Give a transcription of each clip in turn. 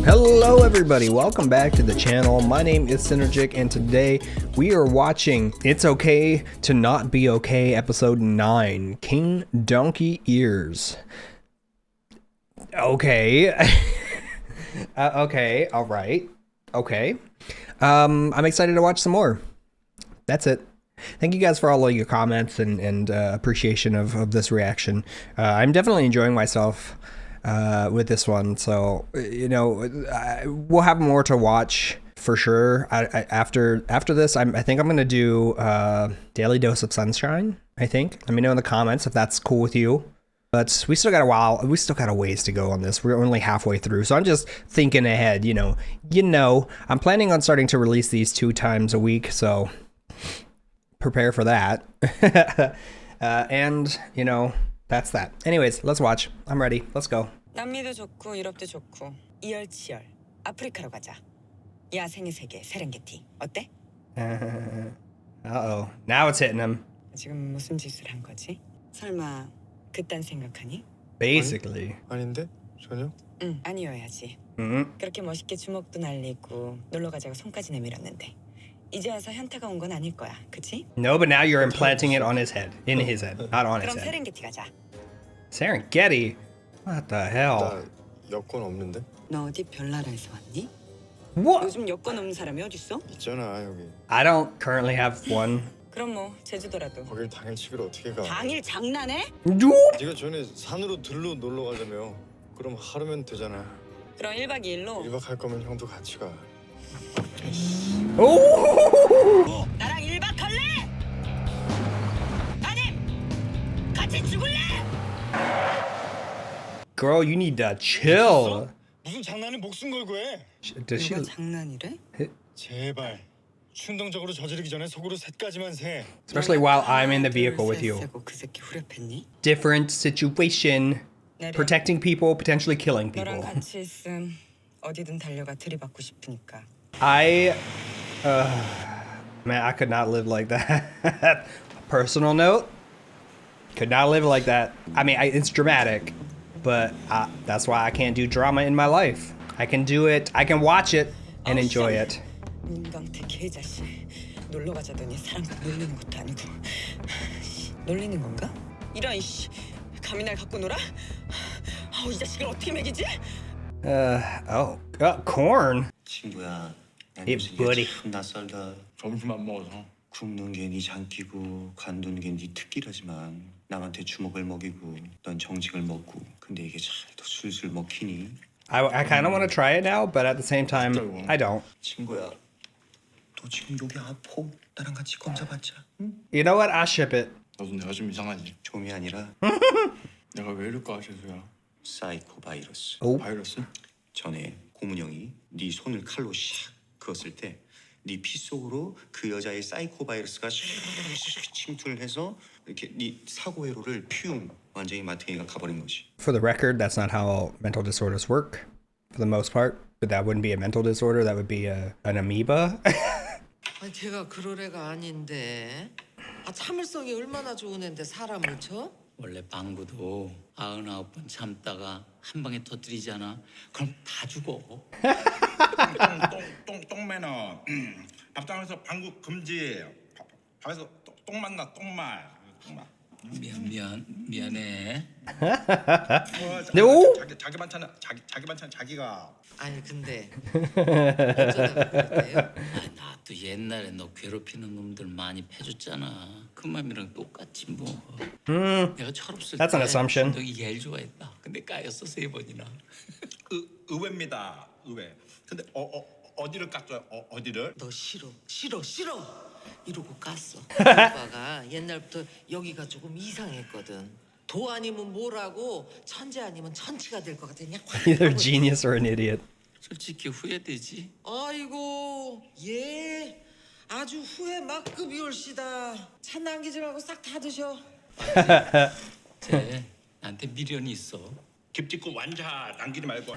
Hello everybody, welcome back to the channel. My name is Psynergic and today we are watching It's Okay to Not Be Okay episode 9, King Donkey Ears. Okay. Okay, alright. Okay. I'm excited to watch some more. That's it. Thank you guys for all of your comments and appreciation of this reaction. I'm definitely enjoying myself with this one, so you know, we'll have more to watch for sure. After this, I think I'm gonna do Daily Dose of Sunshine. I think. Let me know in the comments if that's cool with you. But we still got a while. We still got a ways to go on this. We're only halfway through, so I'm just thinking ahead. You know, I'm planning on starting to release these 2 times a week, so prepare for that. And you know. That's that. Anyways, let's watch. I'm ready. Let's go. 남미도 좋고 유럽도 좋고 이열치열 아프리카로 가자. 야생의 세계 세렝게티 어때? Uh-oh. Now it's hitting him. 지금 무슨 짓을 한 거지? 설마 그딴 생각하니? Basically. 아닌데? 전혀? 응, 아니어야지. 그렇게 멋있게 주먹도 날리고 놀러 가자고 손까지 내밀었는데 이제 와서 현타가 온 건 아닐 거야, 그치? No, but now you're implanting it on his head. In his head, not on his 그럼 head. 세렝게티 가자. Serengeti? What the hell? 나 여권 없는데? 너 어디 별나라에서 왔니? What? 요즘 여권 없는 사람이 어딨어? 있잖아 여기. I don't currently have one. 그럼 뭐 제주도라도. 거길 당일치기로 어떻게 가? 당일 장난해? 네가 전에 산으로 들로 놀러 가자며. 그럼 하루면 되잖아. 그럼 1박 2일로 1박 할 거면 형도 같이 가. Oh! 나랑 1박 할래? 아님 같이 죽을래? Girl, you need to chill. 무슨 장난에 목숨 걸고 해? Does she? 누가 장난이래? 제발. 충동적으로 저지르기 전에 속으로 셋까지만 세. Especially while I'm in the vehicle with you. 그 새끼 후려팼니? Different situation. Protecting people, potentially killing 너랑 people. 같이 있음 어디든 달려가 들이받고 싶으니까. Man, I could not live like that. Personal note, could not live like that. I mean, it's dramatic, but that's why I can't do drama in my life. I can do it, I can watch it and enjoy it. 민강태 개자식 놀러 가자더니 사람들 놀리는 것도 아니고 놀리는 건가? 이런 이씨 감히 날 갖고 놀아? 아우 이 자식을 어떻게 먹이지? Corn. 친구야, 난 이 요새 buddy. 참 낯설다. 점심 안 먹어서. 굽는 게 네 장기고 간두는 게 네 특기라지만 남한테 주먹을 먹이고 넌 정직을 먹고 근데 이게 잘도 술술 먹히니? I kind of want to try it now, but at the same time, I don't. 친구야, 너 지금 여기 아파? 나랑 같이 검사 받자. 응? You know what? I ship it. 너도 내가 좀 이상하지? 좀이 아니라 내가 왜 이럴까 재수야? 사이코 바이러스. 오. 바이러스? 전에 고문형이 네 손을 칼로 샥 그었을 때 네 피 속으로 그 여자의 사이코 바이러스가 샥 침투를 해서 이렇게 네 사고 회로를 퓨 완전히 마탱이가 가버린 거지. For the record, that's not how mental disorders work, for the most part. But that wouldn't be a mental disorder. That would be an amoeba. 아니 걔가 그럴 애가 아닌데. 아 참을성이 얼마나 좋은 애인데 사람을 쳐? 원래 방구도 99번 참다가 한 방에 터뜨리잖아. 그럼 다 죽어. 똥매너 밥상에서 방구 금지. 밥에서 똥 만나 똥말. 미안해. No. 자기 반찬 자기가. 아니 근데 어쩌다가 그랬대요? 아, 나도 옛날에 너 괴롭히는 놈들 많이 패줬잖아. 그 맘이랑 똑같지 뭐. 내가 철없을 That's an assumption. 너 얘를 좋아했다. 근데 까였어 3번이나. 의외입니다. 의외. 근데 어디를 깠어요? 어디를? 너 싫어 이러고 깠어. 오빠가 옛날부터 여기가 조금 이상했거든. 도 아니면 뭐라고 천재 아니면 천치가 될 것 같아. 그냥 확 Either 하고 genius or an idiot. 솔직히 후회되지. 아이고 얘 아주 후회 막급이 올시다. 차 남기지 말고 싹 다 드셔. 쟤 나한테 미련이 있어. 깁 찍고 완자 남기지 말고.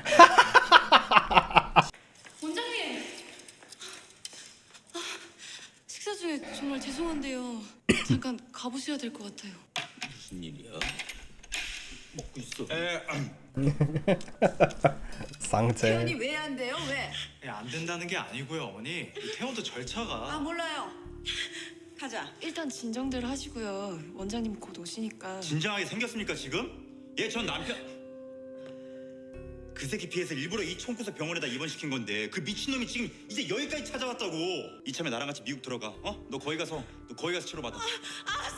원장님! 식사 중에 정말 죄송한데요. 잠깐 가보셔야 될 것 같아요. 무슨 일이야? 먹고 있어. 상태. 왜 안 돼요? 왜? 안 된다는 게 아니고요, 어머니. 태원도 절차가. 몰라요. 가자. 일단 진정들 하시고요. 원장님 곧 오시니까. 진정하게 생겼습니까 지금? 얘 전 남편. 그 새끼 피해서 일부러 이 총구서 병원에다 입원시킨 건데 그 미친놈이 지금 이제 여기까지 찾아왔다고. 이참에 나랑 같이 미국 들어가. 너 거기 가서 치료받아.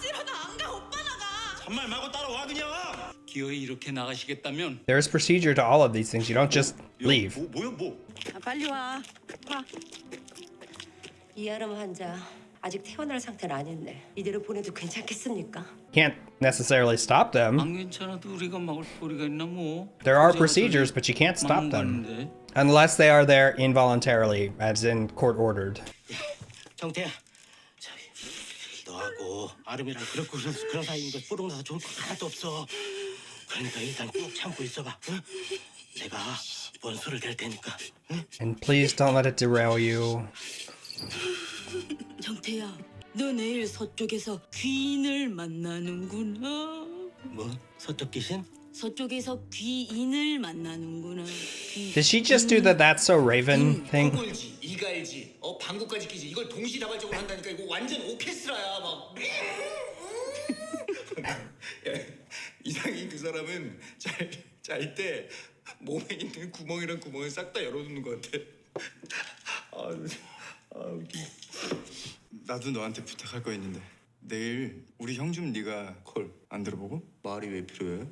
싫어 나 안 가. 오빠 나가. 잔말 말고 따라와 그냥. 기어이 이렇게 나가시겠다면 There's procedure to all of these things. You don't just leave. 뭐야? 빨리 와. 이아름 환자 아직 퇴원할 상태는 아닌데 이대로 보내도 괜찮겠습니까? Can't necessarily stop them. 안 괜찮아도 우리가 막을 도리가 있나 뭐. There are procedures, but you can't stop them. 막는 Unless they are there involuntarily, as in court ordered. 정태야, 너하고 아름이랑 그런 사이인 거 뽀록 나서 좋을 거 하나도 없어. 그러니까 일단 꾹 참고 있어봐. 응? 내가 원수를 댈 테니까. 응? And please don't let it derail you. 정태야, 너 내일 서쪽에서 귀인을 만나는구나. 뭐? 서쪽 귀신? 서쪽에서 귀인을 만나는구나. Did she just do the That's So Raven thing? 꼴지, 이갈지, 방구까지 끼지. 이걸 동시다발적으로 한다니까 이거 완전 오케스트라야 막. 이상이 그 사람은 잘 때 몸에 있는 구멍이랑 구멍을 싹 다 열어두는 것 같아. 웃기. 나도 너한테 부탁할 거 있는데 내일 우리 형 좀 네가 콜 안 들어보고? 말이 왜 필요해?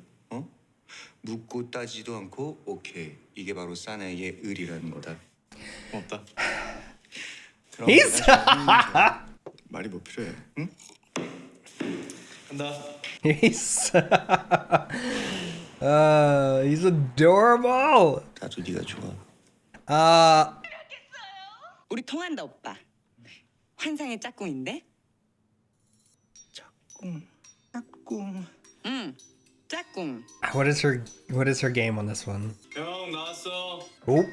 묻고 따지도 않고 오케이. 이게 바로 사나이의 의리라는 거다. 고맙다. He's 말이 뭐 필요해? 응? 간다. he's adorable. 나도 네가 좋아. 우리 통한다 오빠. 환상의 짝꿍인데? 짝꿍. 응. 짝꿍. What is her game on this one? 형 나왔어. Oh.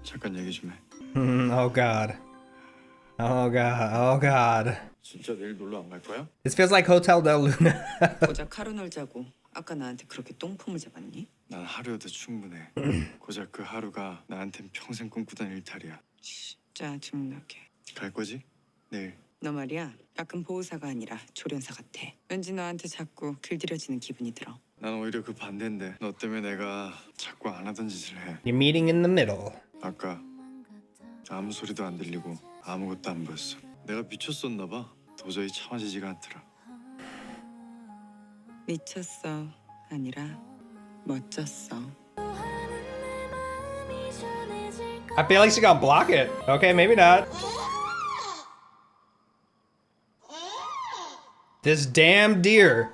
잠깐 얘기 좀 해. Oh god. Oh god. Oh god. 진짜 내일 놀러 안 갈 거야? This feels like Hotel Del Luna. 고작 하루 놀자고 아까 나한테 그렇게 똥폼을 잡았니? 난 하루여도 충분해. 고작 그 하루가 나한텐 평생 꿈꾸던 일탈이야. 짜증나게. 갈 거지? 내일. 너 말이야 가끔 보호사가 아니라 조련사 같아. 왠지 너한테 자꾸 길들여지는 기분이 들어. 난 오히려 그 반대인데 너 때문에 내가 자꾸 안 하던 짓을 해. You're meeting in the middle. 아까 아무 소리도 안 들리고 아무것도 안 보였어. 내가 미쳤었나 봐. 도저히 참아지지가 않더라. 미쳤어 아니라 멋졌어. I feel like she gonna block it. Okay, maybe not. This damn deer.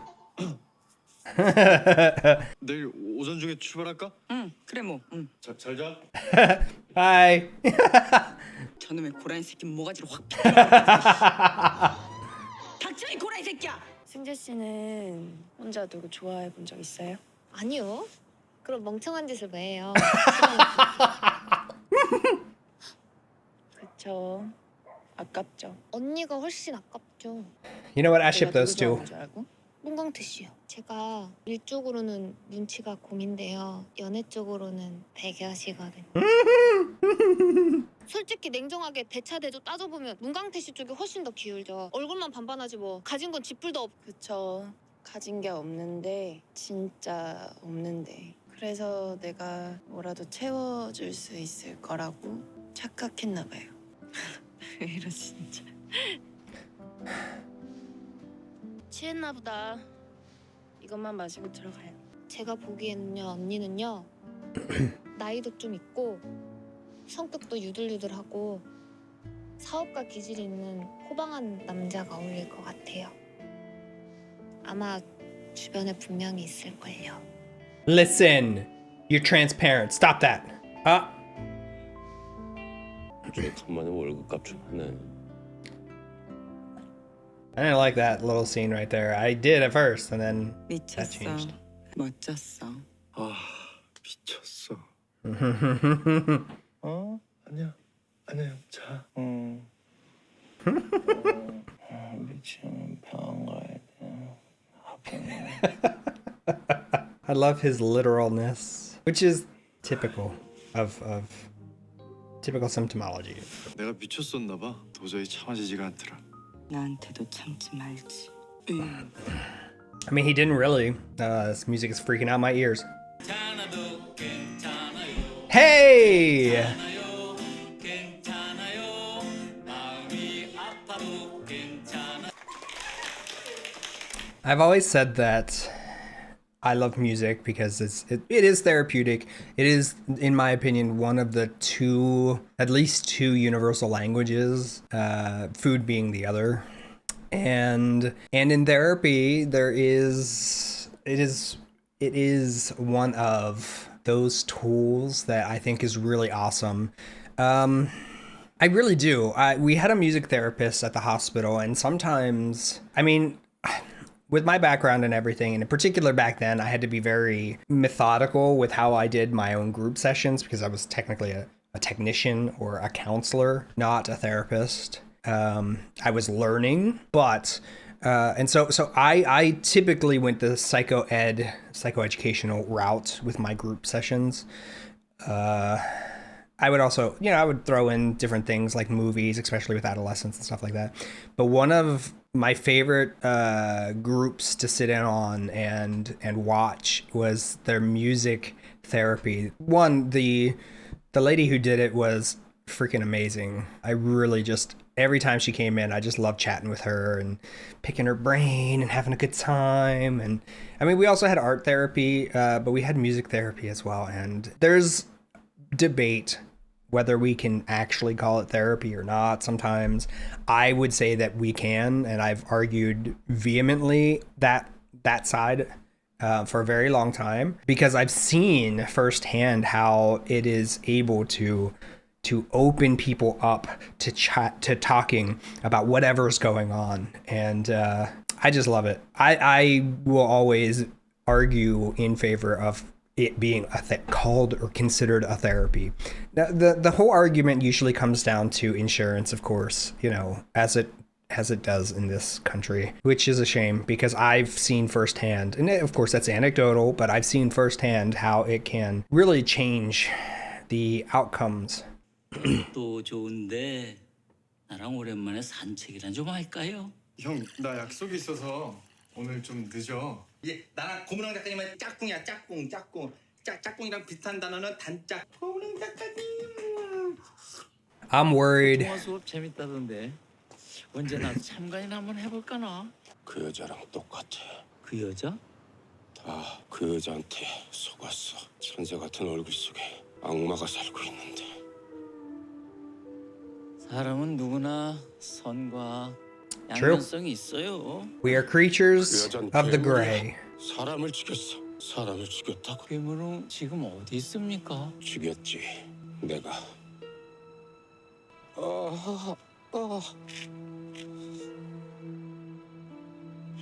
내일 오전 중에 출발할까? 응 그래 뭐. 응. 잘 자. Hi. 저놈의 고라니 새끼 모가지로 확. 닥쳐 이 고라니 새끼야. 승재 씨는 혼자 누구 좋아해 본 적 있어요? 아니요. 그럼 멍청한 짓을 왜 해요? 그쵸. 아깝죠. 언니가 훨씬 아깝죠. You know what? I ship 내가 those 누구 two. 좋아하는 줄 알고? 문광태 씨요. 제가 일 쪽으로는 눈치가 곰인데요. 연애 쪽으로는 백여시거든요. 솔직히 냉정하게 대차대조 따져보면 문광태 씨 쪽이 훨씬 더 기울죠. 얼굴만 반반하지 뭐. 가진 건 쥐뿔도 없고. 그쵸. 가진 게 없는데 진짜 없는데. 그래서 내가 뭐라도 채워줄 수 있을 거라고 착각했나 봐요. 왜 이러 진짜. 취했나 보다. 이것만 마시고 들어가요. 제가 보기에는요, 언니는요 나이도 좀 있고 성격도 유들유들하고 사업가 기질이 있는 호방한 남자가 어울릴 것 같아요. 아마 주변에 분명히 있을걸요. Listen. You're transparent. Stop that. 간만에 월급값 좀 하네. I didn't like that little scene right there. I did at first, and then that 미쳤어. changed. 멋졌어. 미쳤어. 아니야 형 자. 미치면 병원 가야 돼. I love his literalness. which is typical of typical symptomology. 내가 미쳤었나 봐. 도저히 참아지지가 않더라. 나한테도 참지 말지. I mean, he didn't really. This music is freaking out my ears. Hey! I've always said that I love music because it is therapeutic. It is, in my opinion, one of the at least two universal languages, food being the other. And in therapy, it is one of those tools that I think is really awesome. I really do. We had a music therapist at the hospital, and sometimes, I mean, with my background and everything, and in particular back then, I had to be very methodical with how I did my own group sessions because I was technically a technician or a counselor, not a therapist. I was learning, but and so I typically went the psychoeducational route with my group sessions. I would also, I would throw in different things like movies, especially with adolescents and stuff like that. But one of my favorite groups to sit in on and watch was their music therapy. One, the lady who did it was freaking amazing. I really just, every time she came in, I just loved chatting with her and picking her brain and having a good time. And I mean, we also had art therapy, but we had music therapy as well. And there's debate whether we can actually call it therapy or not. Sometimes I would say that we can, and I've argued vehemently that side for a very long time because I've seen firsthand how it is able to open people up to chat, to talking about whatever's going on. And I just love it. I will always argue in favor of it being called or considered a therapy. Now, the whole argument usually comes down to insurance, of course, as it does in this country, which is a shame because I've seen firsthand, and of course that's anecdotal, but I've seen firsthand how it can really change the outcomes. 또 좋은데 나랑 오랜만에 산책이나 좀 할까요? 형, 나 약속이 있어서 오늘 좀 늦어. 예, 나랑 고문영 작가님은 짝꿍이야, 짝꿍. 짝꿍이랑 비슷한 단어는 단짝. 고문영 작가님. I'm worried. 동화 수업 재밌다던데 언제 나도 참관이나 한번 해볼까나? 그 여자랑 똑같아. 그 여자? 다 그 여자한테 속았어. 천사 같은 얼굴 속에 악마가 살고 있는데. 사람은 누구나 선과 True. 양면성이 있어요. We are creatures of the gray. 사람을 죽였어. 사람을 죽였다고. 괴물은 지금 어디 있습니까? 죽였지. 내가.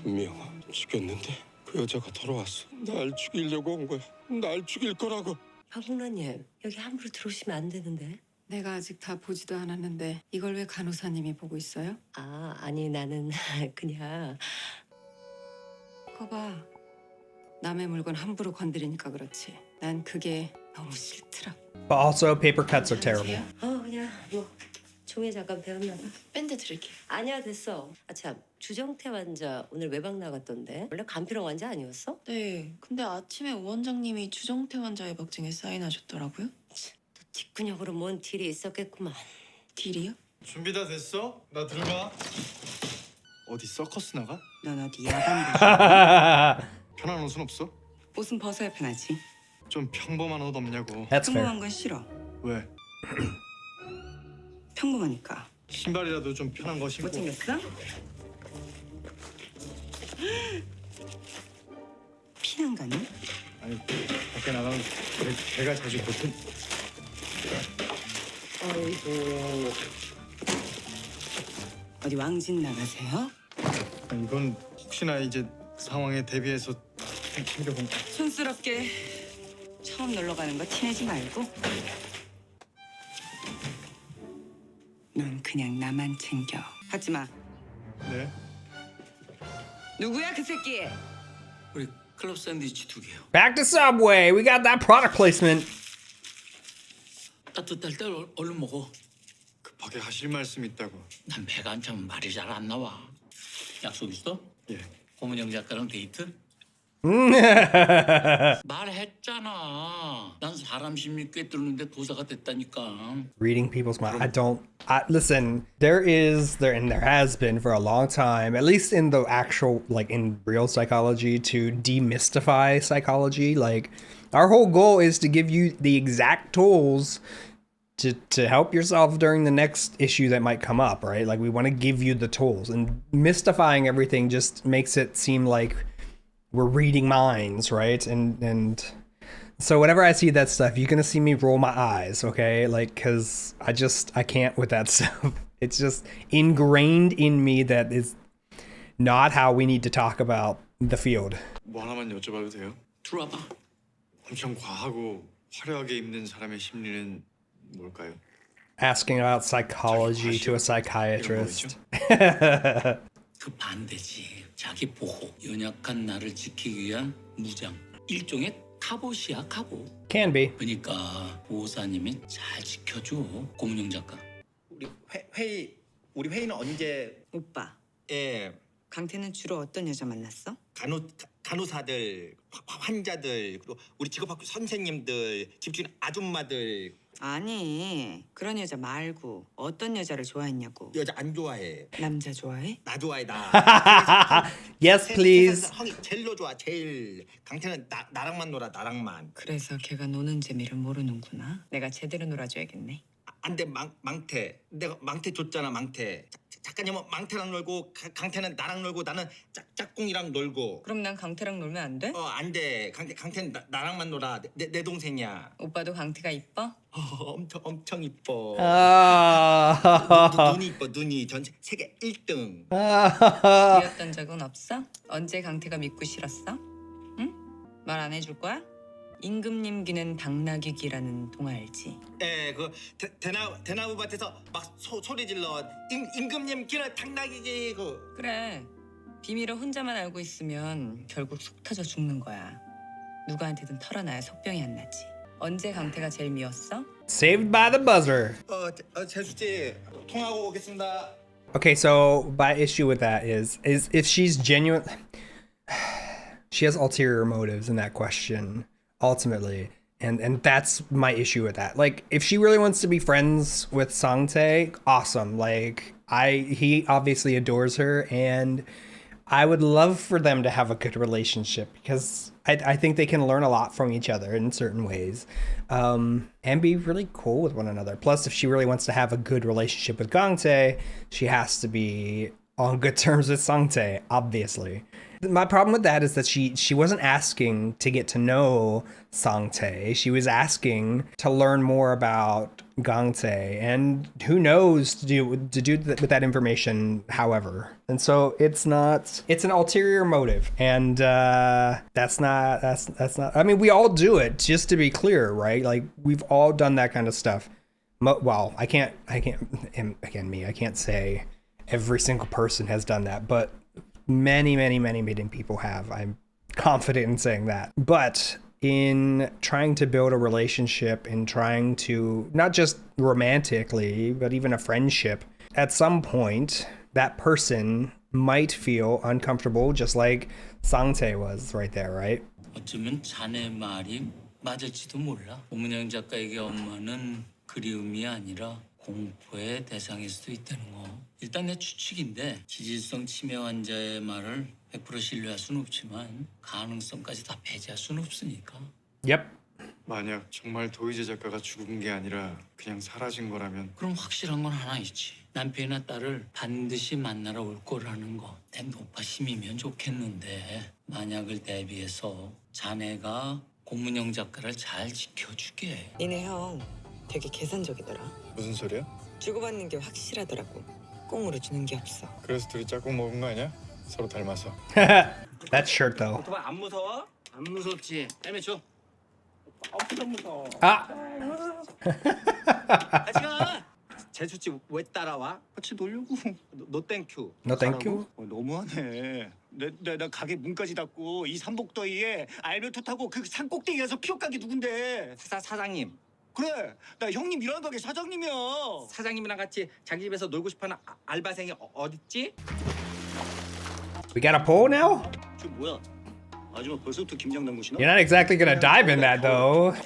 분명 죽였는데 그 여자가 돌아왔어. 날 죽이려고 온 거야. 날 죽일 거라고. 박문화님, 여기 함부로 들어오시면 안 되는데. 내가 아직 다 보지도 않았는데 이걸 왜 간호사님이 보고 있어요? 아니 나는 그냥. 거봐. 남의 물건 함부로 건드리니까 그렇지. 난 그게 너무 싫더라. But also paper cuts are terrible. 그냥 뭐 종이 잠깐 배웠나 봐. 밴드 드릴게. 아니야 됐어. 참 주정태 환자 오늘 외박 나갔던데. 원래 간피령 환자 아니었어? 네. 근데 아침에 오 원장님이 주정태 환자 외박증에 사인하셨더라고요. 또 뒷근육으로 뭔 딜이 있었겠구만. 딜이요? 준비 다 됐어? 나 들어가. 어디 서커스 나가? 넌 어디 야간 편한 옷은 없어? 옷은 벗어야 편하지. 좀 평범한 옷 없냐고. That's fair. 평범한 건 싫어. 왜? 평범하니까. 신발이라도 좀 편한 거 신고. 못생겼어? 피난 가니? 아니 밖에 나가면 배가 자주 고픈. 아이고. 어디 왕진 나가세요? 아니, 이건 혹시나 이제 상황에 대비해서 챙겨본 거. 촌스럽게 처음 놀러 가는 거 티내지 말고. 넌 그냥 나만 챙겨. 하지 마. 네. 누구야 그 새끼? 우리 클럽 샌드위치 2개요. Back to Subway. We got that product placement. 따뜻할 때 얼른 먹어. 급하게 하실 말씀 있다고. 난 배가 안 차면 말이 잘 안 나와. 약속 있어? 예. 고문영 작가랑 데이트? 말했잖아. 난 사람 심리 꿰뚫는데 도사가 됐다니까. Reading people's mind. Listen, there has been for a long time, at least in the actual, like in real psychology, to demystify psychology. Like, our whole goal is to give you the exact tools to help yourself during the next issue that might come up, right? Like, we want to give you the tools, and mystifying everything just makes it seem like we're reading minds, right? And so whenever I see that stuff, you're gonna see me roll my eyes, okay? Like, cause I can't with that stuff. It's just ingrained in me that is not how we need to talk about the field. 뭐 하나만 여쭤봐도 돼요? 들어와봐. 엄청 과하고 화려하게 입는 사람의 심리는 뭘까요? Asking about psychology to a psychiatrist. 그 반대지. 자기 보호. 연약한 나를 지키기 위한 무장. 일종의 카봇이야, 카봇. Can be. 그러니까 보호사님이 잘 지켜줘. 고문영 작가. 우리 회의는 언제? 오빠, 예. 강태는 주로 어떤 여자 만났어? 간호사들, 환자들, 그리고 우리 직업학교 선생님들, 집주인 아줌마들. 아니, 그런 여자 말고 어떤 여자를 좋아했냐고. 여자 안 좋아해. 남자 좋아해? 나 좋아해 나. Yes, please. 형이 제일로 좋아 제일. 강태는 나랑만 놀아 나랑만. 그래서 걔가 노는 재미를 모르는구나. 내가 제대로 놀아줘야겠네. 안돼 망태. 내가 망태 줬잖아 망태. 작가님은 망태랑 놀고 강태는 나랑 놀고 나는 짝꿍이랑 놀고. 그럼 난 강태랑 놀면 안 돼? 안돼. 강태는 나랑만 놀아. 내 동생이야. 오빠도 강태가 이뻐? 엄청 이뻐. 눈이 이뻐 눈이 전 세계 1등. 이었던 적은 없어? 언제 강태가 믿고 싫었어? 응? 말 안 해줄 거야? 임금님 귀는 당나귀 귀라는 동화 알지? 예, 그 대나무 밭에서 막 소리 질러. 임금님 귀는 당나귀 귀 그. 그래. 비밀을 혼자만 알고 있으면 결국 속 터져 죽는 거야. 누구한테든 털어놔야 속병이 안 나지. 언제 강태가 제일 미웠어? Saved by the buzzer. 재수씨 통화하고 오겠습니다. Okay, so my issue with that is if she's genuine, she has ulterior motives in that question. Ultimately, and that's my issue with that. Like, if she really wants to be friends with Sangtae, awesome. Like, he obviously adores her, and I would love for them to have a good relationship because I think they can learn a lot from each other in certain ways, and be really cool with one another. Plus, if she really wants to have a good relationship with Gangtae, she has to be on good terms with Sangtae, obviously. My problem with that is that she wasn't asking to get to know Sangtae. She was asking to learn more about Gangtae, and who knows to do with that information, however. And so it's an ulterior motive, and that's not. I mean, we all do it, just to be clear, right? Like, we've all done that kind of stuff. Well, I can't say every single person has done that, but many people have. I'm confident in saying that. But in trying to build a relationship, in trying to, not just romantically, but even a friendship, at some point, that person might feel uncomfortable, just like Sangtae was right there, right? 어쩌면 자네 말이 맞을지도 몰라. 고문영 작가에게 엄마는 그리움이 아니라 공포의 대상일 수도 있다는 거. 일단 내 추측인데 기질성 치매 환자의 말을 100% 신뢰할 수는 없지만 가능성까지 다 배제할 수는 없으니까. Yep. 만약 정말 도희재 작가가 죽은 게 아니라 그냥 사라진 거라면 그럼 확실한 건 하나 있지. 남편이나 딸을 반드시 만나러 올 거라는 거. 내 노파심이면 좋겠는데 만약을 대비해서 자네가 고문영 작가를 잘 지켜주게. 니네 형 되게 계산적이더라. 무슨 소리야? 주고받는 게 확실하더라고. 꽁으로 주는 게 없어. 그래서 둘이 짝꿍 먹은 거 아니야? 서로 닮아서. That shirt though. 오토바이 안 무서워? 안 무섭지? 헬멧 줘. 엄청 무서워. Ah. 같이 가. 재수지 왜 따라와? 같이 놀려고. 노 땡큐. No thank you. 너무하네. 나 가게 문까지 닫고 이 삼복더위에 알베토 타고 그 산꼭대기 가서 피어 가게 누군데? 사장님. 그래, 나 형님 일하는 가게 사장님이야. 사장님이랑 같이 자기 집에서 놀고 싶어하는 알바생이 어딨지? We got a poll now? 저 뭐야? 아줌마 벌써부터 김장 담그시나? You're not exactly gonna dive in that though.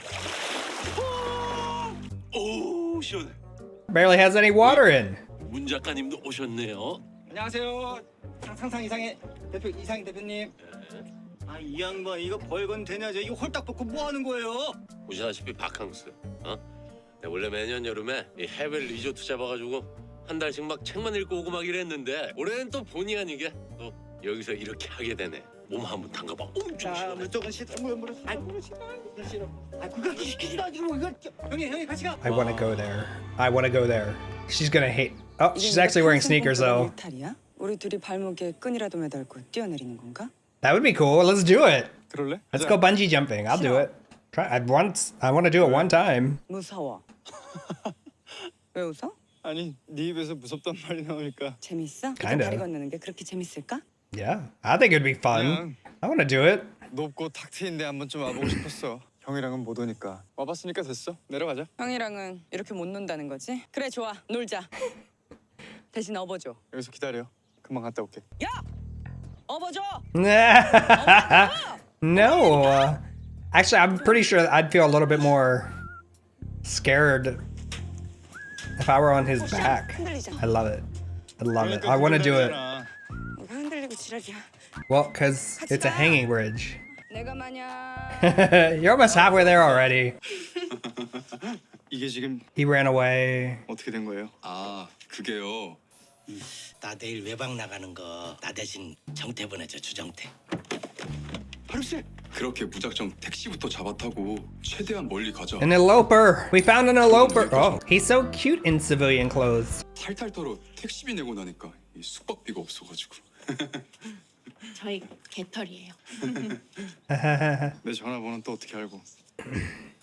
오 시원해. Barely has any water in. 문 작가님도 오셨네요. 안녕하세요. 상상 이상의 대표 이상희 대표님. 아, 이 양반 이거 벌건 되냐? 이거 홀딱 벗고 뭐 하는 거예요? 보시다시피 바캉스. 내가 원래 매년 여름에 이 해외 리조트 잡아가지고 한 달씩 막 책만 읽고 오고 막 이랬는데 올해는 또 본의 아니게 또 여기서 이렇게 하게 되네. 몸 한번 담가봐. 엄청 자, 시원해. 저건 싫어. 싫어. 아, 그거 시키지도 않고 이거 형이 같이 가. I want to go there. I want to go there. She's gonna hate. Oh, she's actually wearing sneakers though. 탈이야? 우리 둘이 발목에 끈이라도 매달고 뛰어내리는 건가? That would be cool. Let's do it. 그럴래? Let's go bungee jumping. I'll do it. Try. I want to do it one time. 무서워. 왜 웃어? 아니 네 입에서 무섭단 말이 나오니까 재밌어? 이렇게 Kinda. 다리 건너는 게 그렇게 재밌을까? Yeah, I think it'd be fun. I want to do it. 높고 탁 트인데 한번 좀 와보고 싶었어. 형이랑은 못 오니까 와봤으니까 됐어. 내려가자. 형이랑은 이렇게 못 논다는 거지? 그래 좋아 놀자. 대신 업어줘. 여기서 기다려. 금방 갔다 올게. 야! 업어줘! No. Actually, I'm pretty sure I'd feel a little bit more scared if I were on his back. I love it. I love it. I want to do it. 뭐가 흔들리고 지랄이야. Well, because it's a hanging bridge. 내가 마냥 You're almost halfway there already. 이게 지금 He ran away. 어떻게 된 거예요? 아 그게요. 나 내일 외박 나가는 거 나 대신 정태 보내줘 주정태. 하루씨 그렇게 무작정 택시부터 잡아타고 최대한 멀리 가자. An eloper. We found an eloper. Oh, he's so cute in civilian clothes. 탈탈 털어 택시비 내고 나니까 이 숙박비가 없어가지고. 저희 개털이에요. 내 전화번호는 또 어떻게 알고?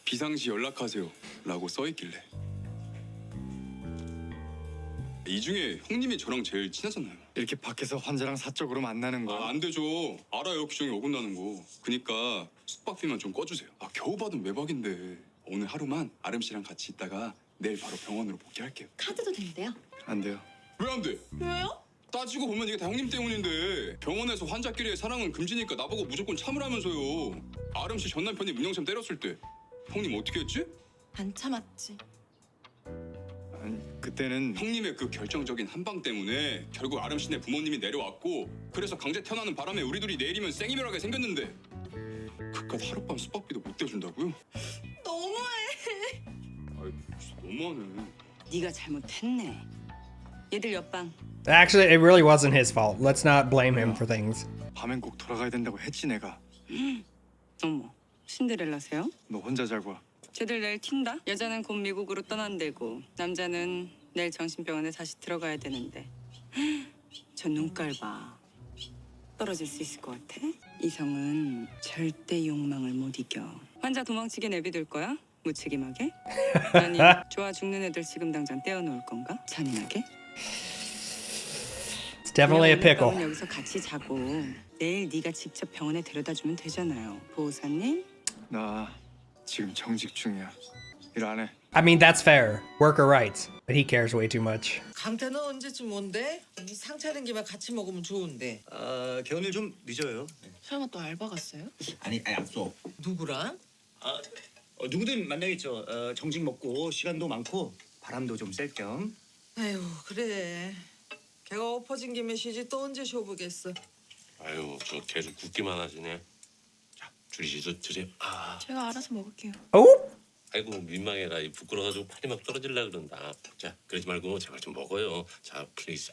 비상시 연락하세요 라고 써있길래. 이 중에 형님이 저랑 제일 친하잖아요. 이렇게 밖에서 환자랑 사적으로 만나는 거. 안 되죠. 알아요 규정이 어긋나는 거. 그니까 숙박비만 좀 꺼주세요. 겨우 받은 외박인데 오늘 하루만 아름 씨랑 같이 있다가 내일 바로 병원으로 복귀할게요. 카드도 된대요. 안 돼요. 왜 안 돼? 왜요? 따지고 보면 이게 다 형님 때문인데 병원에서 환자끼리의 사랑은 금지니까 나보고 무조건 참으라면서요. 아름 씨 전 남편이 문영참 때렸을 때 형님 어떻게 했지? 안 참았지. 아니 그때는 형님의 그 결정적인 한방 때문에 결국 아름 씨네 부모님이 내려왔고 그래서 강제 태어나는 바람에 우리 둘이 내일이면 생이별하게 생겼는데 그깟 하룻밤 숙박비도 못 대준다고요? 너무해. 아이 진짜 너무하네. 네가 잘못했네. 얘들 옆방. Actually, it really wasn't his fault. Let's not blame him for things. 밤엔 꼭 돌아가야 된다고 했지 내가. 어머 신데렐라세요? 너 혼자 잘 봐. 쟤들 내일 튄다. 여자는 곧 미국으로 떠난대고 남자는 내일 정신병원에 다시 들어가야 되는데 저 눈깔 봐. 떨어질 수 있을 것 같아? 이성은 절대 욕망을 못 이겨. 환자 도망치게 내비둘 거야? 무책임하게? 아니 좋아 죽는 애들 지금 당장 떼어놓을 건가? 잔인하게? It's definitely a 오늘 pickle. 밤은 여기서 같이 자고 내일 네가 직접 병원에 데려다주면 되잖아요. 보호사님? 나 지금 정직 중이야. 일 안 해. I mean, that's fair. Worker rights. But he cares way too much. 강태는 언제쯤 온대? 상 차린 김에 같이 먹으면 좋은데. 개원일 좀 늦어요. 설마 또 알바 갔어요? 아니 약속. 누구랑? 누구든 만나겠죠. 정직 먹고 시간도 많고 바람도 좀 쐴 겸. 아유 그래. 걔가 엎어진 김에 쉬지 또 언제 쉬어보겠어. 아유 저 계속 굽기만 하시네. 자 줄이시죠 드세요. 제가 알아서 먹을게요. Oh? 아이고 민망해라. 이 부끄러워가지고 팔이 막 떨어질라 그런다. 자 그러지 말고 제발 좀 먹어요. 자 플리즈.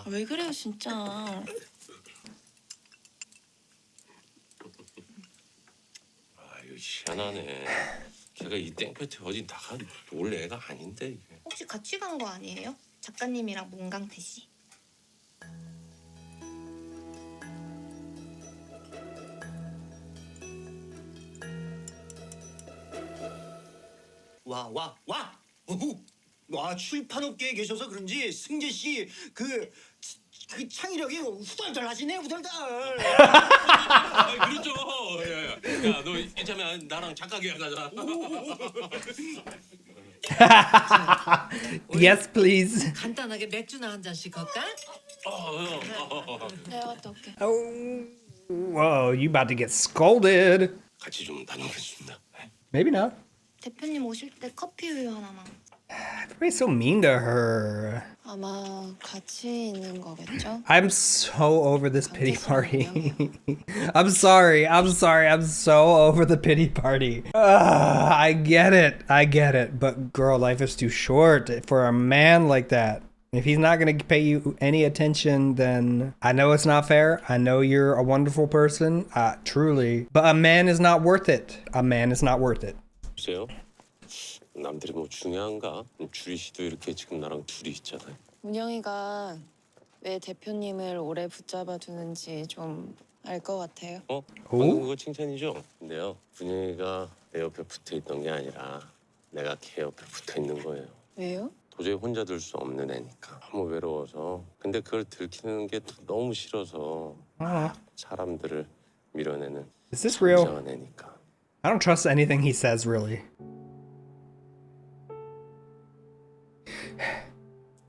왜 그래요 진짜. 아유 희한하네. 걔가 이 땡볕에 어디 나가 놀 애가 아닌데 이게. 혹시 같이 간 거 아니에요? 작가님이랑 문강태 씨. 와. 우후. 출판업계에 계셔서 그런지 승재 씨 그 창의력이 후덜덜 하시네 후덜덜. 그렇죠. 야, 너 이참에 나랑 작가 계약하자. Yes, please. 간단하게 맥주나 한 잔씩 할까? 내가 갔다 올게. Oh, whoa, you about to get scolded. 같이 좀 다녀오겠습니다. Maybe not. 대표님 오실 때 커피 우유 하나만. Everybody's so mean to her. 아마 같이 있는 거겠죠? I'm so over this pity party. I'm sorry. I'm so over the pity party. I get it. But girl, life is too short for a man like that. If he's not going to pay you any attention, then I know it's not fair. I know you're a wonderful person, truly. But a man is not worth it. A man is not worth it. 보세요. 남들이 뭐 중요한가? 주리 씨도 이렇게 지금 나랑 둘이 있잖아요. 문영이가 왜 대표님을 오래 붙잡아 두는지 좀 알 것 같아요. 방금 그거 칭찬이죠? 근데요, 분영이가 내 옆에 붙어 있던 게 아니라 내가 걔 옆에 붙어 있는 거예요. 왜요? 도저히 혼자 둘 수 없는 애니까. 너무 외로워서. 근데 그걸 들키는 게 너무 싫어서 사람들을 밀어내는 Is this real? 이상한 애니까. I don't trust anything he says, really.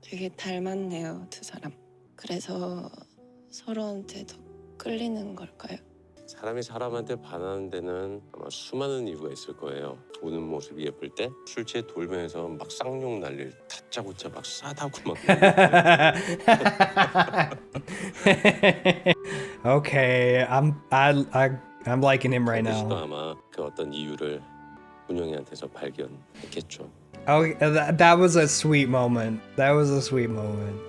되게 닮았네요, 두 사람. 그래서 서로한테 더 끌리는 걸까요? 사람이 사람한테 반하는 데는 아마 수많은 이유가 있을 거예요. 우는 모습이 예쁠 때, 술 취해 돌면서 막 쌍욕 날릴 다짜고짜 막 싸다고 막. Okay, I'm liking him right 씨도 now. 아마 그 어떤 이유를 분영이한테서 발견했겠죠. Oh, that was a sweet moment. That was a sweet moment.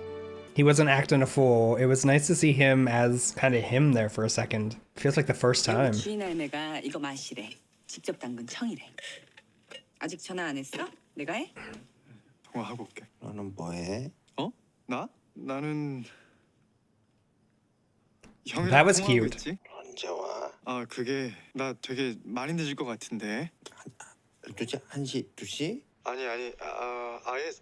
He wasn't acting a fool. It was nice to see him as kind of him there for a second. Feels like the first time. 주인 할매가 이거 마시래. 직접 담근 청이래. 아직 전화 안 했어? 내가 해? 통화하고 올게. 너는 뭐해? 나? 나는 형이랑 That was 통화하고 cute. 있지? 언제 와? 아 그게 나 되게 많이 늦을 것 같은데. 12시? 1시? 2시? 아니 아예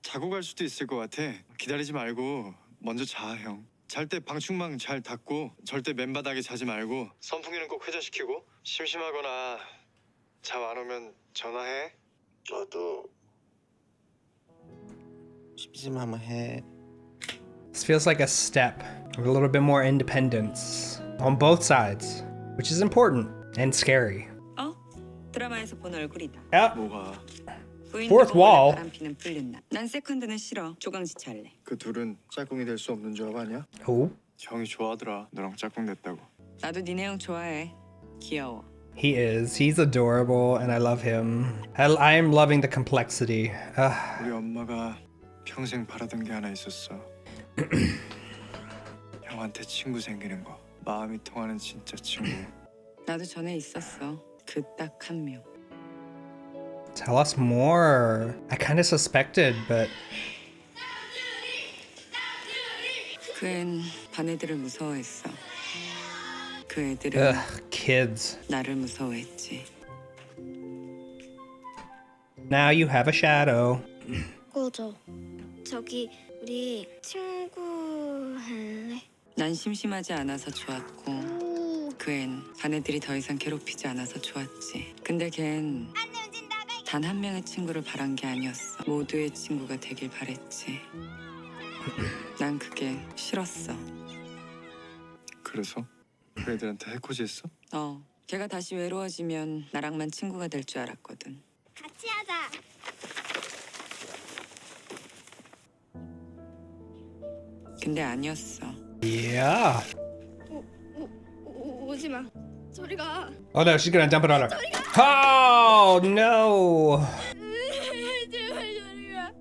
자고 갈 수도 있을 것 같아. 기다리지 말고 먼저 자 형. 잘 때 방충망 잘 닫고 절대 맨바닥에 자지 말고 선풍기는 꼭 회전시키고 심심하거나 잠 안 오면 전화해. 너도 심심하면 해. This feels like a step of a little bit more independence on both sides, which is important and scary. 드라마에서 본 얼굴이다. Yeah. 뭐가? Fourth wall. 바람피는 불륜 나. 난 세컨드는 싫어. 조강지치 할래. 그 둘은 짝꿍이 될 수 없는 조합 아니야? Oh, 형이 좋아하더라. 너랑 짝꿍 됐다고. 나도 니네 형 좋아해. 귀여워. he is. He's adorable, and I love him. I am loving the complexity. 우리 엄마가 평생 바라던 게 하나 있었어. 형한테 친구 생기는 거. 마음이 통하는 진짜 친구. 나도 전에 있었어. 그 딱 한 명. Tell us more. I kind of suspected, but 그 앤 반 애들을 무서워했어. 그 애들은 ugh, kids. 나를 무서워했지. Now you have a shadow. 꺼져. 저기 우리 친구 할래? 난 심심하지 않아서 좋았고 그 앤 반 애들이 더 이상 괴롭히지 않아서 좋았지. 근데 걘 단 한 명의 친구를 바란 게 아니었어. 모두의 친구가 되길 바랬지. 난 그게 싫었어. 그래서 그 애들한테 해코지했어? 걔가 다시 외로워지면 나랑만 친구가 될 줄 알았거든. 같이 하자. 근데 아니었어. Yeah. 오지 마. 저리 가. Oh no, she's gonna dump it on her. Oh no. 제발 저리 가.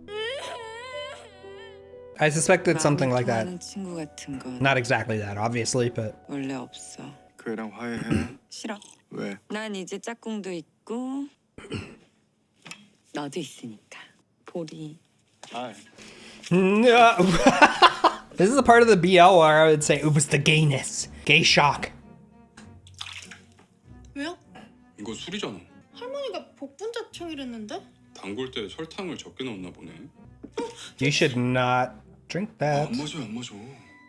I suspected something like that. 통하는 친구 같은 건 Not exactly that, obviously, but 원래 없어. 그 애랑 화해해. 싫어. 왜? 난 이제 짝꿍도 있고 너도 있으니까. 보리. 아, no. This is the part of the BL where I would say it was the gayness, gay shock. 이거 술이잖아. 할머니가 복분자 청이랬는데? 담글 때 설탕을 적게 넣었나 보네. You should not drink that. 안 마셔 안 마셔.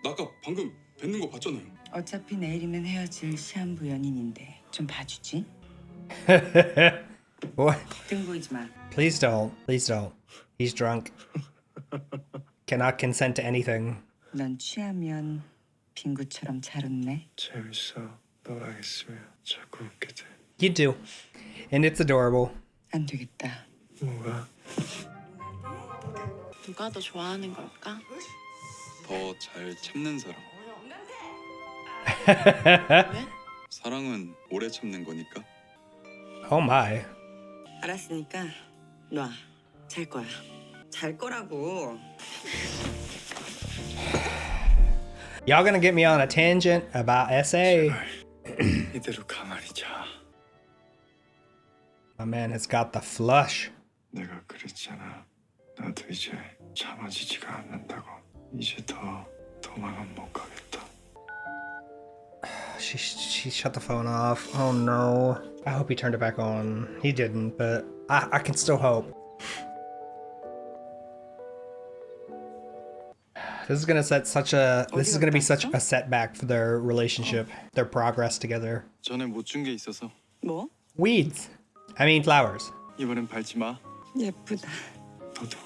나 아까 방금 뱉는 거 봤잖아요. 어차피 내일이면 헤어질 시한부 연인인데 좀 봐주지. What? 등 보이지 마. Please don't. Please don't. He's drunk. Cannot consent to anything. 넌 취하면 빙구처럼 잘 웃네. 재밌어. 너랑 있으면 자꾸 웃게 돼. You do. And it's adorable. 안 되겠다. 뭐가? 누가 더 좋아하는 걸까? 더 잘 참는 사람. 사랑은 오래 참는 거니까. Oh my. 알았으니까 놔. 잘 거야. 잘 거라고. Y'all gonna get me on a tangent about SA? 이대로 가만히 자. My man has got the flush. 내가 그랬잖아. 나도 이제 참아지지가 않는다고. 이제 더 도망은 못 가겠다. She shut the phone off. Oh no. I hope he turned it back on. He didn't, but I can still hope. This is gonna be such a setback for their relationship, their progress together. 전에 못 준 게 있어서 뭐? Weeds. I mean flowers. 이번엔 밟지 마. 예쁘다. 너도.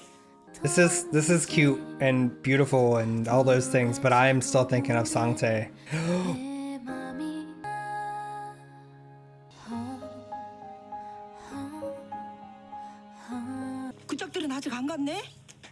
This is cute and beautiful and all those things, but I am still thinking of Sangtae. 그 짝들은 아직 안 갔네?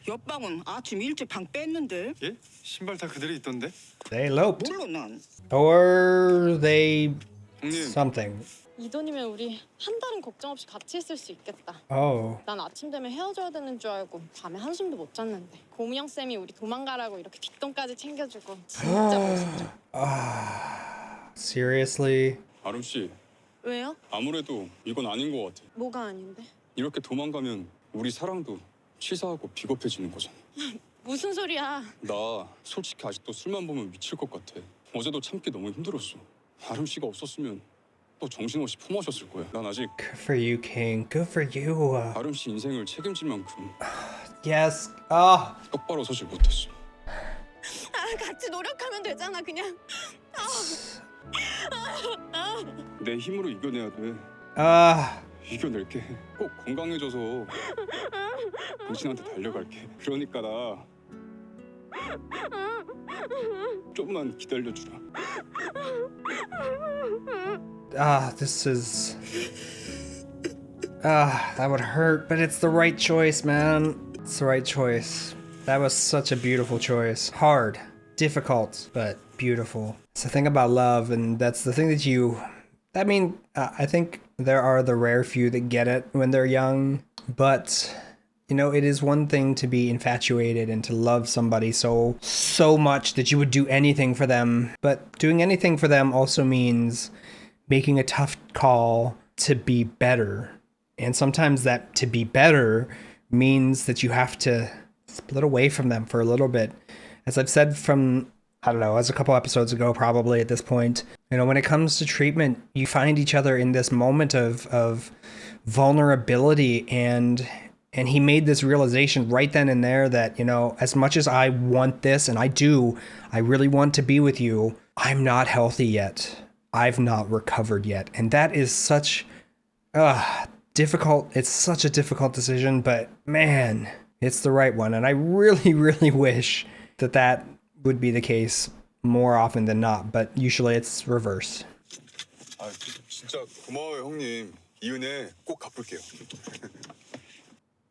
옆방은 아침 일찍 방 뺐는데. 예? 신발 다 그대로 있던데? They eloped. 몰라 난. Or they 형님. something. 이 돈이면 우리 한 달은 걱정 없이 같이 있을 수 있겠다. Oh. 난 아침 되면 헤어져야 되는 줄 알고 밤에 한숨도 못 잤는데 고무형 쌤이 우리 도망가라고 이렇게 뒷돈까지 챙겨주고 진짜 멋있죠. Seriously? 아름 씨, 왜요? 아무래도 이건 아닌 것 같아. 뭐가 아닌데? 이렇게 도망가면 우리 사랑도 치사하고 비겁해지는 거잖아. 무슨 소리야? 나 솔직히 아직도 술만 보면 미칠 것 같아. 어제도 참기 너무 힘들었어. 아름 씨가 없었으면 또 정신없이 품어졌을 거야. 난 아직 Good for you, King. Good for you. 아름 씨 인생을 책임질 만큼 Yes. Oh. 똑바로 서질 못했어. 같이 노력하면 되잖아 그냥. 내 힘으로 이겨내야 돼. 이겨낼게. 꼭 건강해져서 당신한테 달려갈게. 그러니까 나 조금만 기다려주라. This is... that would hurt, but it's the right choice, man. It's the right choice. That was such a beautiful choice. Hard, difficult, but beautiful. It's the thing about love, and that's the thing that I think there are the rare few that get it when they're young, but you know, it is one thing to be infatuated and to love somebody so much that you would do anything for them, but doing anything for them also means making a tough call to be better. And sometimes that to be better means that you have to split away from them for a little bit. As I've said from, I don't know, as a couple episodes ago, probably at this point, you know, when it comes to treatment, you find each other in this moment of vulnerability, and he made this realization right then and there that, you know, as much as I want this, and I really want to be with you, I'm not healthy yet. I've not recovered yet. And that is such difficult. It's such a difficult decision, but man, it's the right one. And I really, really wish that would be the case more often than not, but usually it's reverse. 진짜 고마워요, 형님. 이 은혜 꼭 갚을게요.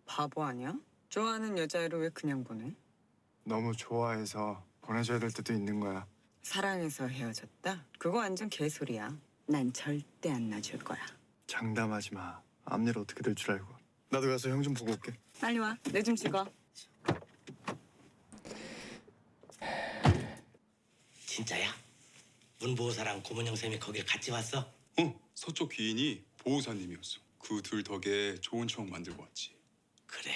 바보 아니야? 좋아하는 여자애를 왜 그냥 보내? 너무 좋아해서 보내줘야 될 때도 있는 거야. 사랑해서 헤어졌다? 그거 완전 개소리야. 난 절대 안 놔줄 거야. 장담하지 마. 앞일 어떻게 될 줄 알고. 나도 가서 형 좀 보고 올게. 빨리 와. 내 좀 찍어. 진짜야? 문보호사랑 고문영 쌤이 거길 같이 왔어? 서쪽 귀인이 보호사님이었어. 그 둘 덕에 좋은 추억 만들고 왔지. 그래?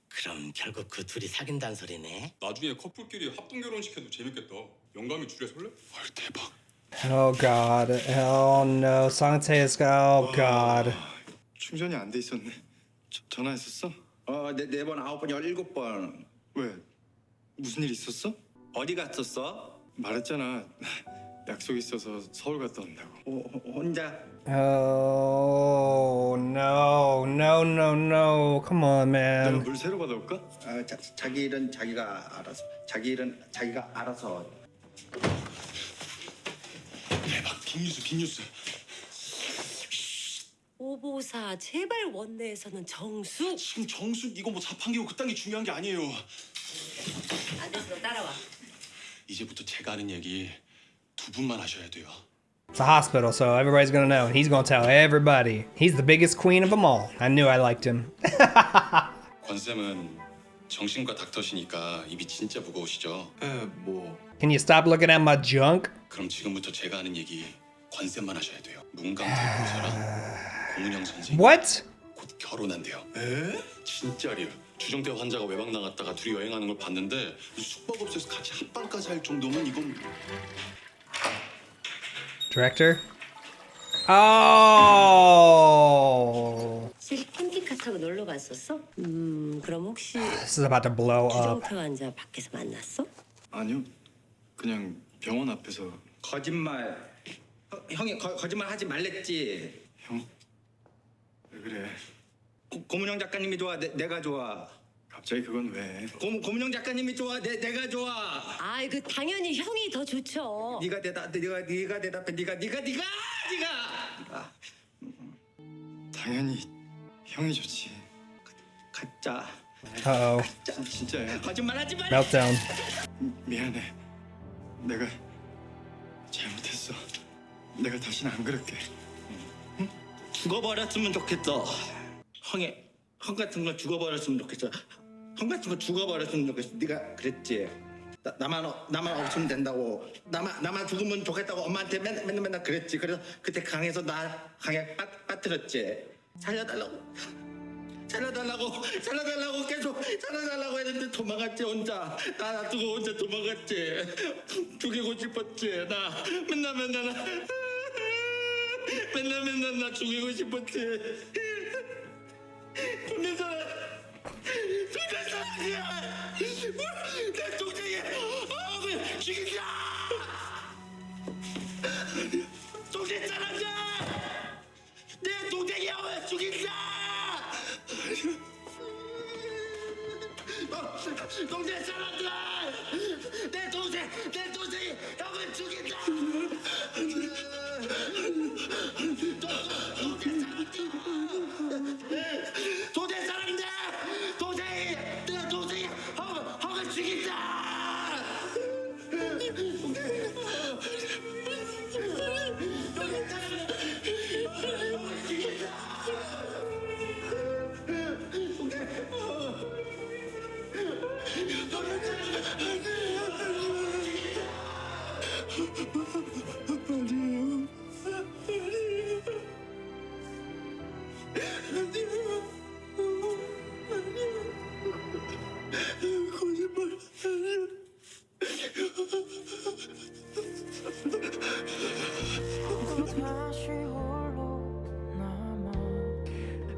그럼 결국 그 둘이 사귄다는 소리네? 나중에 커플끼리 합동 결혼식해도 재밌겠다. 영감이 줄에 설레? 헐, 대박. Oh God. Oh no. Sangtae is... Oh God. 충전이 안 돼 있었네. 전화했었어? 네 번, 9번, 17번. 왜? 무슨 일 있었어? 어디 갔었어? 말했잖아. 약속 있어서 서울 갔다 온다고. 혼자? Oh no, no, no, no. Come on, 내가 man. 물 새로 받아올까? 자기 일은 자기가 알아서. 자기 일은 자기가 알아서. 대박 빅뉴스. 오보사 제발 원내에서는 정수. 지금 정수 이거 뭐 자판기고 그딴 게 중요한 게 아니에요. 안 됐어, 따라와. 이제부터 제가 하는 얘기 두 분만 하셔야 돼요. It's a hospital, so everybody's gonna know, and he's gonna tell everybody. He's the biggest queen of them all. I knew I liked him. 권쌤은 정신과 닥터시니까 입이 진짜 무거우시죠? 뭐 Can you stop looking at my junk? 그럼 지금부터 제가 하는 얘기 권쌤만 하셔야 돼요. 문강태 교사랑 공은영 선생님 What? 곧 결혼한대요. 에? 진짜리요. 주정태 환자가 외박 나갔다가 둘이 여행하는 걸 봤는데 숙박업소에서 같이 합방까지 할 정도면 이건 Director? Oh! 실 캠핑카 타고 놀러 갔었어? 그럼 혹시 This is about to blow up. 주정태 환자 밖에서 만났어? 아니요. 그냥 병원 앞에서. 거짓말. 형이 거짓말 하지 말랬지. 형? 왜 그래? 고문영 작가님이 좋아. 내가 좋아. 갑자기 그건 왜? 고문영 작가님이 좋아. 내가 좋아. 아이 그 당연히 형이 더 좋죠. 네가 대답해. 네가. 당연히 형이 좋지. 가짜. Uh-oh. 진짜야. 거짓말하지 마. Meltdown. 미안해. 내가 잘못했어. 내가 다시는 안 그럴게. 죽어버렸으면 좋겠어. 형 같은 거 죽어버렸으면 좋겠어. 형 같은 거 죽어버렸으면 좋겠어. 네가 그랬지. 나만 없으면 된다고. 나만 죽으면 좋겠다고 엄마한테 맨날 그랬지. 그래서 그때 강에서 나 강에 빠뜨렸지. 살려달라고 계속 살려달라고 했는데 도망갔지 혼자. 나 놔두고 혼자 도망갔지. 죽이고 싶었지. 나 맨날 나 죽이고 싶었지. 죽는 사람이야. 내 동생이 죽인다. 동생 사람이야. 내 동생이 죽인다. 동생 사람들. 내 동생이 형을 죽인다. 동생 사람인데 내 동생이 형을 죽인다.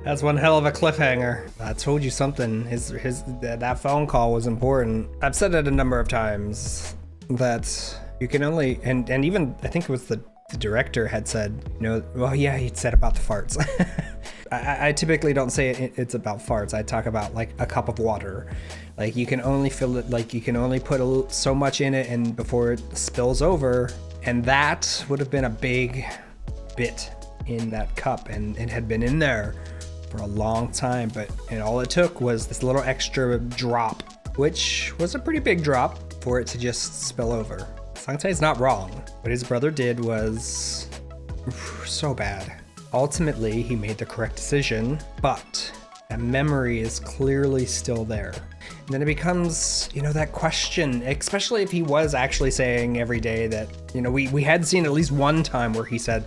That's one hell of a cliffhanger. I told you something. That phone call was important. I've said it a number of times that you can only and even I think it was the director had said, well, yeah, he'd said about the farts. I typically don't say it's about farts. I talk about like a cup of water. Like you can only fill it, like you can only put so much in it and before it spills over. And that would have been a big bit in that cup, and it had been in there for a long time, and all it took was this little extra drop, which was a pretty big drop for it to just spill over. Sangtae's not wrong. What his brother did was so bad. Ultimately, he made the correct decision, but that memory is clearly still there. And then it becomes, that question, especially if he was actually saying every day that, we had seen at least one time where he said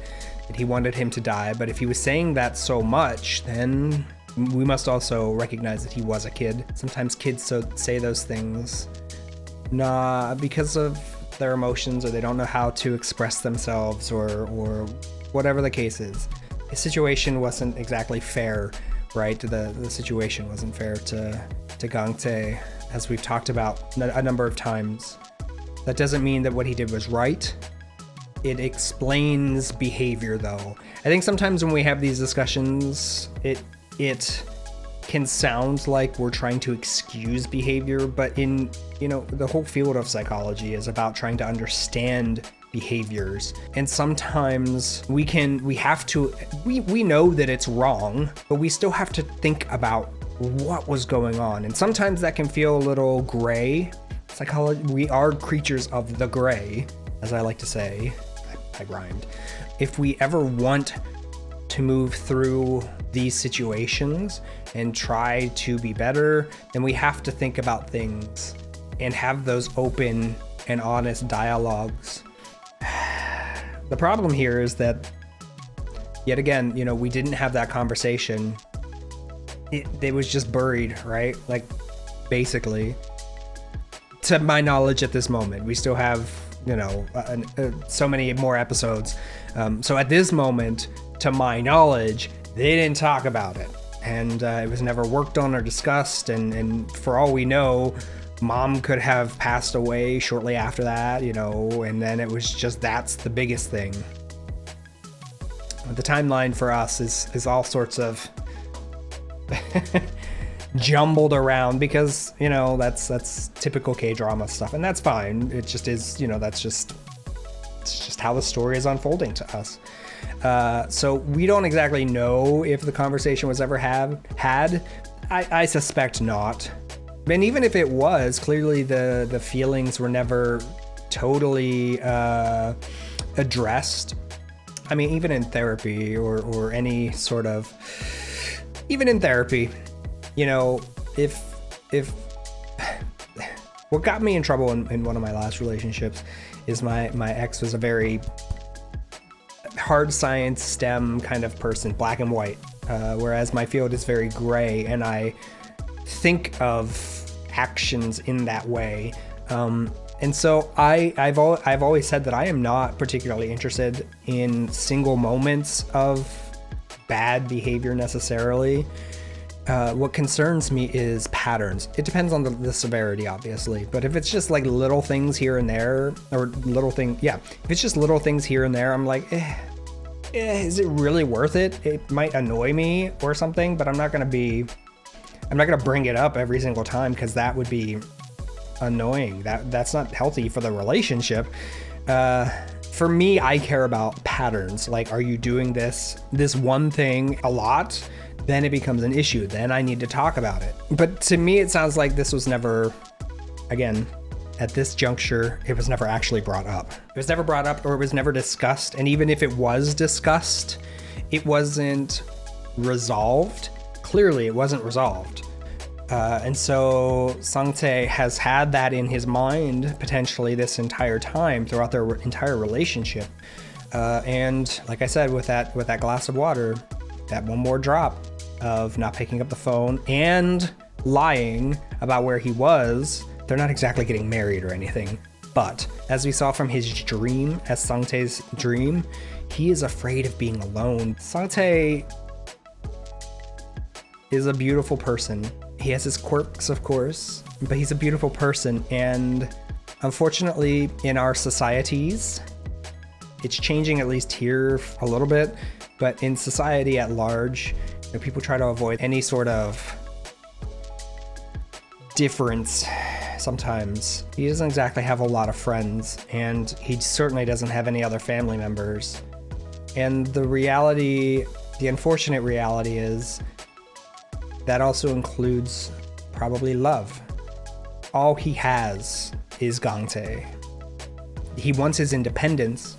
that he wanted him to die, but if he was saying that so much, then we must also recognize that he was a kid. Sometimes kids say those things because of their emotions, or they don't know how to express themselves, or whatever the case is. His situation wasn't exactly fair right? The situation wasn't fair to Gangtae, as we've talked about a number of times. That doesn't mean that what he did was right. It explains behavior, though. I think sometimes when we have these discussions, it can sound like we're trying to excuse behavior, but in, the whole field of psychology is about trying to understand behaviors. And sometimes we know that it's wrong, but we still have to think about what was going on. And sometimes that can feel a little gray. Psychology, we are creatures of the gray, as I like to say. I rhymed. If we ever want to move through these situations and try to be better, then we have to think about things and have those open and honest dialogues. The problem here is that, yet again, we didn't have that conversation. It was just buried, right? Like, basically, to my knowledge at this moment. We still have, so many more episodes. So at this moment, to my knowledge, they didn't talk about it. And it was never worked on or discussed. And for all we know, Mom could have passed away shortly after that, and then it was just, that's the biggest thing. The timeline for us is all sorts of jumbled around because, that's typical K-drama stuff, and that's fine. It just is, it's just how the story is unfolding to us. So we don't exactly know if the conversation was ever had. I suspect not. And even if it was, clearly the feelings were never totally addressed. I mean, even in therapy or any sort of, even in therapy, if what got me in trouble in one of my last relationships is my ex was a very hard science STEM kind of person, black and white, whereas my field is very gray, and I think of actions in that way. And so I've always said that I am not particularly interested in single moments of bad behavior necessarily. What concerns me is patterns. It depends on the severity, obviously, but if it's just like little things here and there, if it's just little things here and there, I'm like, is it really worth it? It might annoy me or something, but I'm not gonna bring it up every single time, because that would be annoying. That's not healthy for the relationship. For me, I care about patterns. Like, are you doing this one thing a lot? Then it becomes an issue. Then I need to talk about it. But to me, it sounds like this was never, again, at this juncture, it was never actually brought up. It was never brought up, or it was never discussed. And even if it was discussed, it wasn't resolved. Clearly, it wasn't resolved. And so Sangtae has had that in his mind potentially this entire time throughout their entire relationship. And like I said, with that glass of water, that one more drop of not picking up the phone and lying about where he was, they're not exactly getting married or anything. But as we saw from his dream, as Sangtae's dream, he is afraid of being alone. Sangtae is a beautiful person. He has his quirks, of course, but he's a beautiful person. And unfortunately, in our societies, it's changing, at least here a little bit, but in society at large, people try to avoid any sort of difference. Sometimes he doesn't exactly have a lot of friends, and he certainly doesn't have any other family members. And the unfortunate reality is that also includes probably love. All he has is Gangtae. He wants his independence,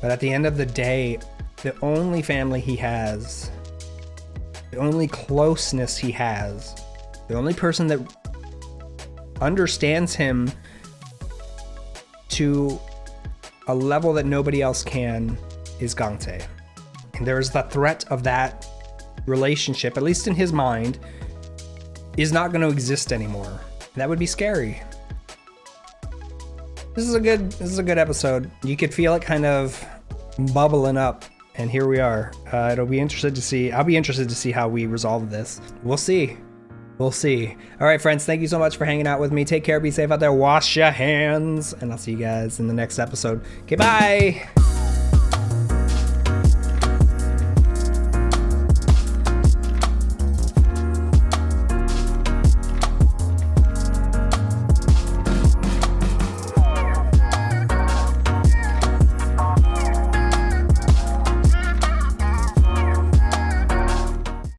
but at the end of the day, the only family he has, the only closeness he has, the only person that understands him to a level that nobody else can is Gangtae. And there's the threat of that relationship, at least in his mind, is not going to exist anymore. That would be scary. This is a good episode. You could feel it kind of bubbling up And here we are. I'll be interested to see how we resolve this. We'll see. We'll see. All right, friends, thank you so much for hanging out with me. Take care, be safe out there, wash your hands, and I'll see you guys in the next episode. Okay, bye.